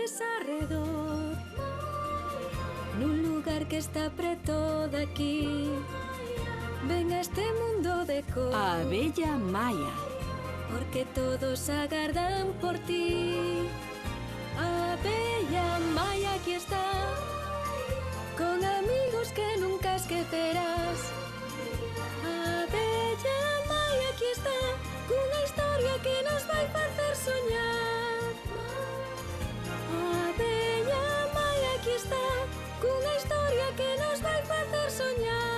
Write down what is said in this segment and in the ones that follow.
flores arredor, nun lugar que está preto daqui. Ven a este mundo de cor, A abella Maia. porque todos agardan por ti. A abella Maia aquí está, con amigos que nunca esquecerás. A abella Maia aquí está, cunha historia que nos vai facer soñar. A abella Maia aquí está, cunha historia que nos vai facer soñar.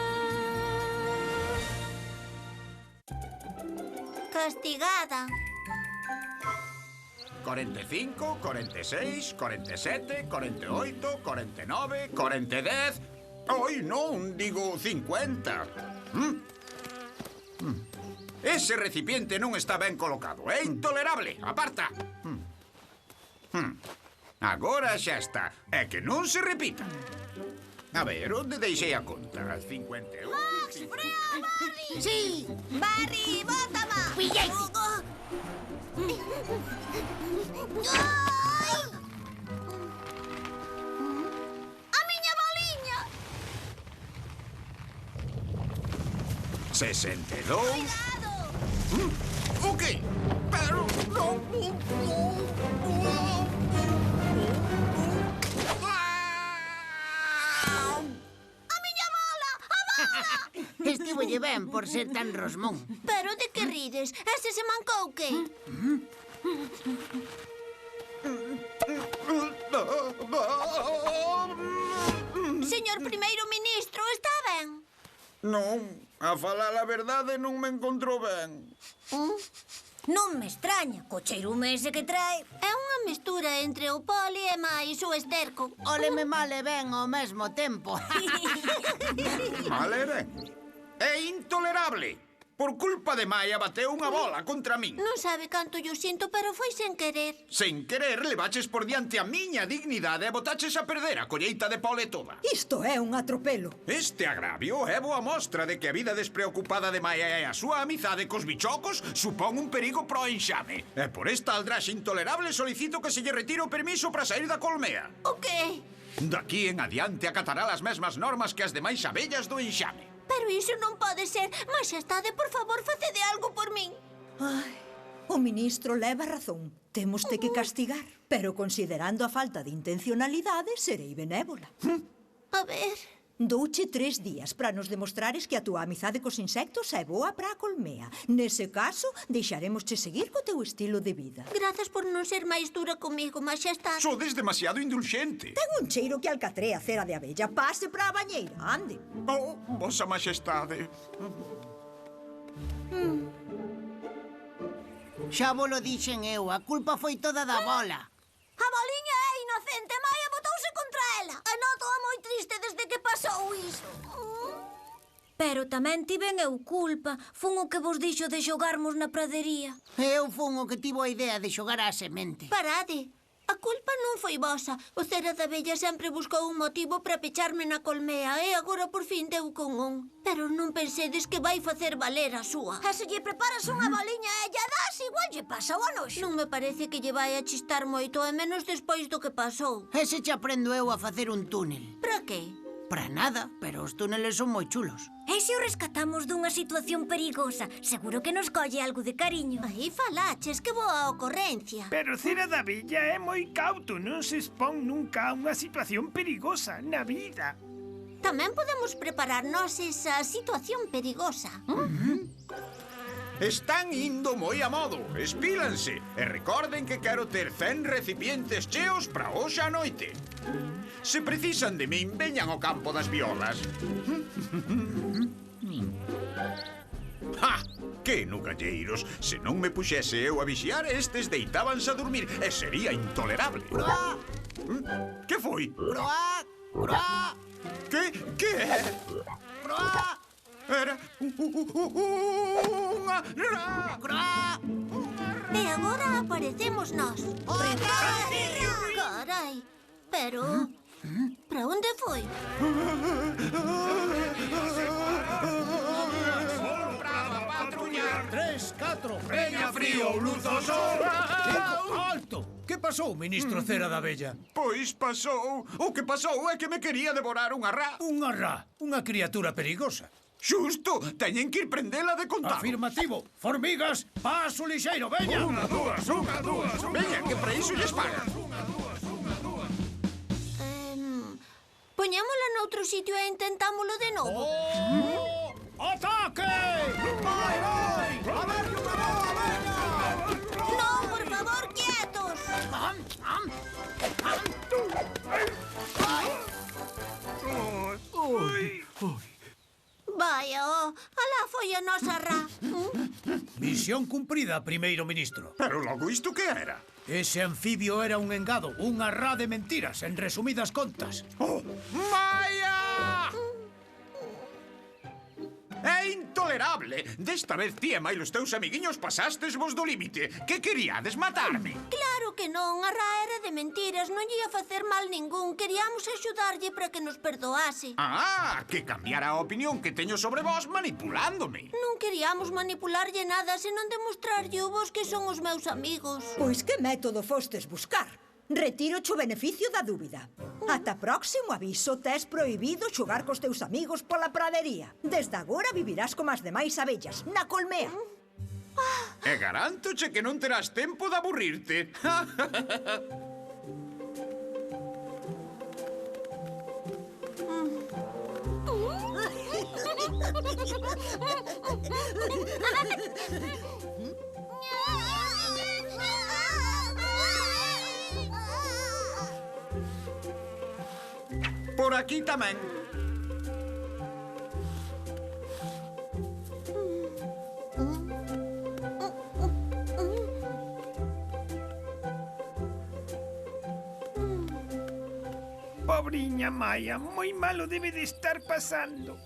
Castigada. 45, 46, 47, 48, 49, 40, 10... Ai, non, digo 50. Ese recipiente non está ben colocado. É intolerable. Aparta. Agora xa está. É que non se repita. A ver, onde deixei a conta? 51... Max, frea, Barry! Sí, Barry, bótama! Pillei! Ai! A miña boliña! 62... Cuidado! O qué? Pero non... A miña bola! A bola! Estivolle ben por ser tan rosmón. Pero de que rides? Ese se mancou que? Señor primeiro ministro, está ben? Non, a falar a verdade non me encontrou ben. Non me extraña, co cheirume ese que trae. É unha mestura entre o poli e máis o esterco. Óleme mal e ben ao mesmo tempo. Vale, ben. É intolerable. Por culpa de Maia bateu unha bola contra min. Non sabe canto yo sinto, pero foi sen querer. Sen querer levaches por diante a miña dignidade e botaches a perder a colleita de pole toda. Isto é un atropelo. Este agravio é boa mostra de que a vida despreocupada de Maia e a súa amizade cos bichocos supón un perigo pro enxame. E por esta aldraxe intolerable solicito que se lle retire o permiso para sair da colmea. O que? Daqui en adiante acatará as mesmas normas que as demais abellas do enxame. Pero iso non pode ser. Maxestade, por favor, facede algo por min. Ai, o ministro leva razón. Témoste que castigar. Pero considerando a falta de intencionalidade, serei benévola. A ver... Douche 3 días para nos demostrares que a túa amizade cos insectos é boa para a colmea. Nese caso, deixaremosche seguir co teu estilo de vida. Grazas por non ser máis dura comigo, Maxestade. Sodes demasiado indulxente. Ten un cheiro que alcatrea cera de abella. Pase para a bañeira, ande. Oh, vosa majestade. Xa volo dixen eu, a culpa foi toda da bola. A boliña é inocente. Maia botouse contra ela. E noto-a moi triste desde que pasou iso. Pero tamén tiven eu culpa. Fun o que vos dixo de xogarmos na pradería. Eu fun o que tivo a idea de xogar á semente. Parade. A culpa non foi vosa. O cera da abella sempre buscou un motivo para pecharme na colmea e agora por fin deu con un. Pero non pensedes que vai facer valer a súa. E se lle preparas unha boliña e lla das, igual lle pasa o anoxo. Non me parece que lle vai a chistar moito, e menos despois do que pasou. E se che aprendo eu a facer un túnel? Para que? Para nada, pero os túneles son moi chulos. E se o rescatamos dunha situación perigosa? Seguro que nos colle algo de cariño. Aí falaches, que boa ocorrencia. Pero Cera da Villa é moi cauto, non se expón nunca a unha situación perigosa na vida. Tamén podemos prepararnos esa situación perigosa. Están indo moi a modo. Espílanse. E recorden que quero ter 100 recipientes cheos para hoxe a noite. Se precisan de min, veñan ao campo das violas. Ha! Que nugalleiros! Se non me puxese eu a vixiar, estes deitábanse a dormir e sería intolerable. Croa! Que foi? Croa! Croa! Que é? Croa! Era unha ra. Croa! E agora aparecemos nós. Carai, pero... Para onde foi? Para patrullar. 3, 4. Veña frío, luz ao sol. Alto. Que pasou, ministro Cera da Bella? Pois pasou. O que pasou é que me quería devorar unha rá. Unha rá, unha criatura perigosa. Xusto, teñen que ir prendela de contado. Afirmativo. Formigas, paso lixeiro, veña. Unha, dúas. Veña, que para iso lles pagan. Poñémola noutro sitio e intentámolo de novo. Ataque! Vai, vai! A ver que me vou, veña! Non, por favor, quietos! Vaya, alá foi a nosa rá. Misión cumprida, primeiro ministro. Pero logo isto que era? Ese anfibio era un engado, unha rá de mentiras, en resumidas contas. Oh, Maia! É intolerable! Desta vez ti e máis os teus amiguiños pasastes vos do límite. Que queríades, matarme? Claro que non, a rá era de mentiras, non lle ia facer mal ningún. Queríamos axudarlle para que nos perdoase. Ah, que cambiara a opinión que teño sobre vos manipulándome. Non queríamos manipularlle nada, senón demostrarlle vos que son os meus amigos. Pois que método fostes buscar? Retiro o beneficio da dúbida. Ata próximo aviso tes prohibido xogar cos teus amigos pola pradería. Desde agora vivirás como as demais abellas, na colmea. E garántoche que non terás tempo de aburrirte. Por aquí tamén. Pobriña Maia, moi malo debe de estar pasando.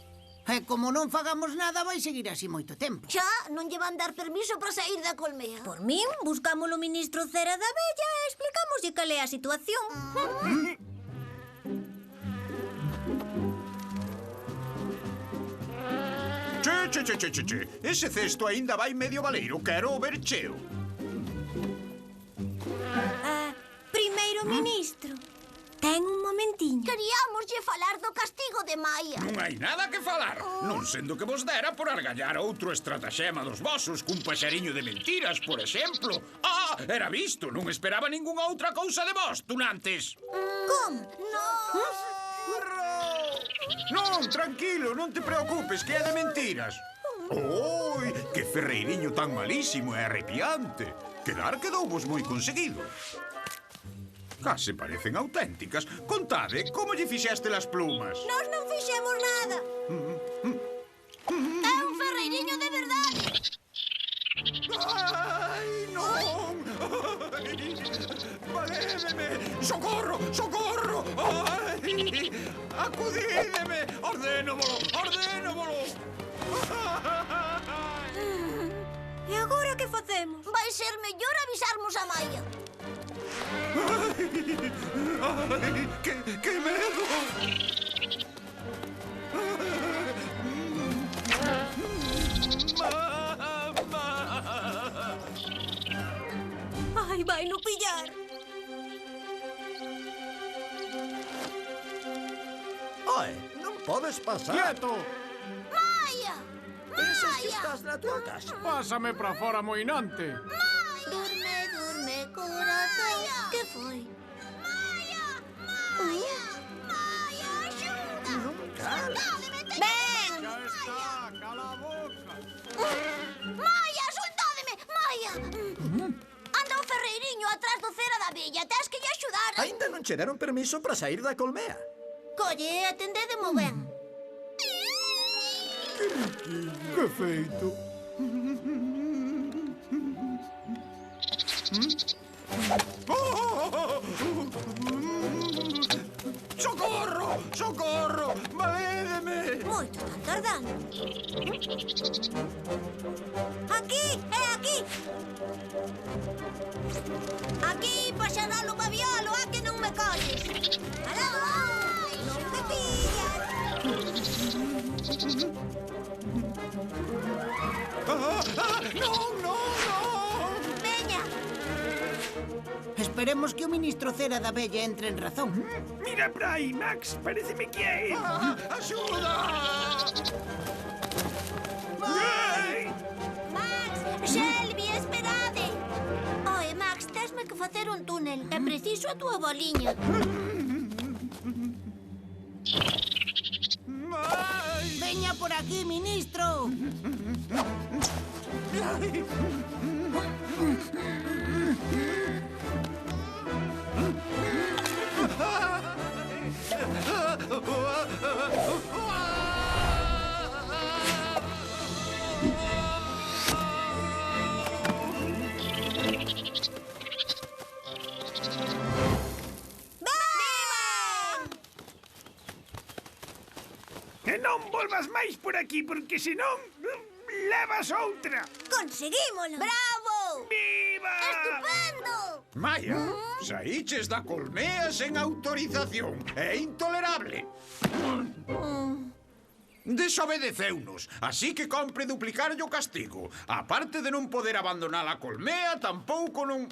E como non fagamos nada, vai seguir así moito tempo. Xa, non lle van dar permiso para sair da colmea. Por min, buscamos o ministro Cera da Bella e explicámoslle cal é a situación. Che. Ese cesto aínda vai medio baleiro. Quero o ver cheo. Primeiro ministro, ten un momentiño. Queríamoslle falar do castigo de Maia. Non hai nada que falar. Non sendo que vos dera por argallar outro estrataxema dos vosos cun paxariño de mentiras, por exemplo. Ah, era visto. Non esperaba ningunha outra cousa de vos, tunantes. Como? Non, tranquilo, non te preocupes, que é de mentiras. Oi, que ferreiriño tan malísimo e arrepiante. Quedar quedouvos moi conseguido. Case parecen auténticas. Contade, como lle fixeste las plumas? Nós non fixemos nada. É un ferreiriño de verdade. Ai, non! Ai, valédeme! Socorro, socorro! Ai, acudídeme! Ordénovolo! E agora que facemos? Vai ser mellor avisarmos a Maia. Ai, que medo! Ai, vai no pillar. Oi, non podes pasar. Quieto! Maia! Pensas que estás na tua casa. Pásame para fora, moinante. Durme, corazón. Que foi? Maia! Axuda! Non cales. Ben! Ya está, cala a boca. Maia, soltádeme! Maia! Anda o ferreiriño atrás do Cera da Bella. Tens que lle axudar. Ainda non che deron permiso para sair da colmea. Colle, atendedemo ben. Que feito? Socorro, socorro! Valédeme! Moito tan tardando. Aquí, aquí! Aquí, paxaralo babiolo, a que non me colles. Alá vai, non me pillas. Non! Veña. Esperemos Temos que o ministro Cera da Bella entre en razón. Mira para aí, Max, pareceme que é él. Axuda! Ai! Max, Shelby, esperade! Oe, Max, tesme que facer un túnel. É preciso a túa boliña. Veña por aquí, ministro. E non volvas máis por aquí, porque senón levas outra. Conseguímolo! Bravo! Viva! Estupendo! Maia, saíches da colmea sen autorización. É intolerable. Desobedeceunos, así que compre duplicarlle o castigo. A parte de non poder abandonar a colmea, tampouco non...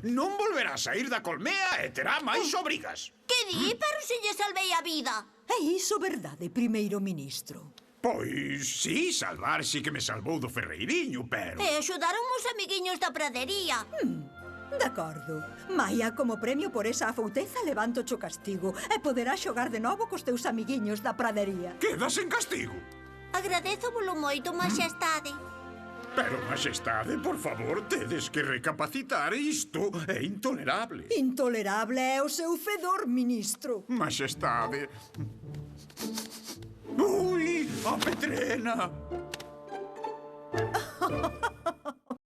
non volverá a saír da colmea e terá máis obrigas. Que di? Pero se lle salvei a vida. É iso verdade, primeiro ministro? Pois sí, salvar sí que me salvou do ferreiriño, pero... E axudaron os amiguiños da pradería. De acordo. Maia, como premio por esa afouteza, levanto o castigo e poderás xogar de novo cos teus amiguiños da pradería. Quedas en castigo. Agradézovolo moito, maxestade. Pero, maxestade, por favor, tedes que recapacitar. Isto é intolerable. Intolerable é o seu fedor, ministro. Maxestade... Ui, a petrena!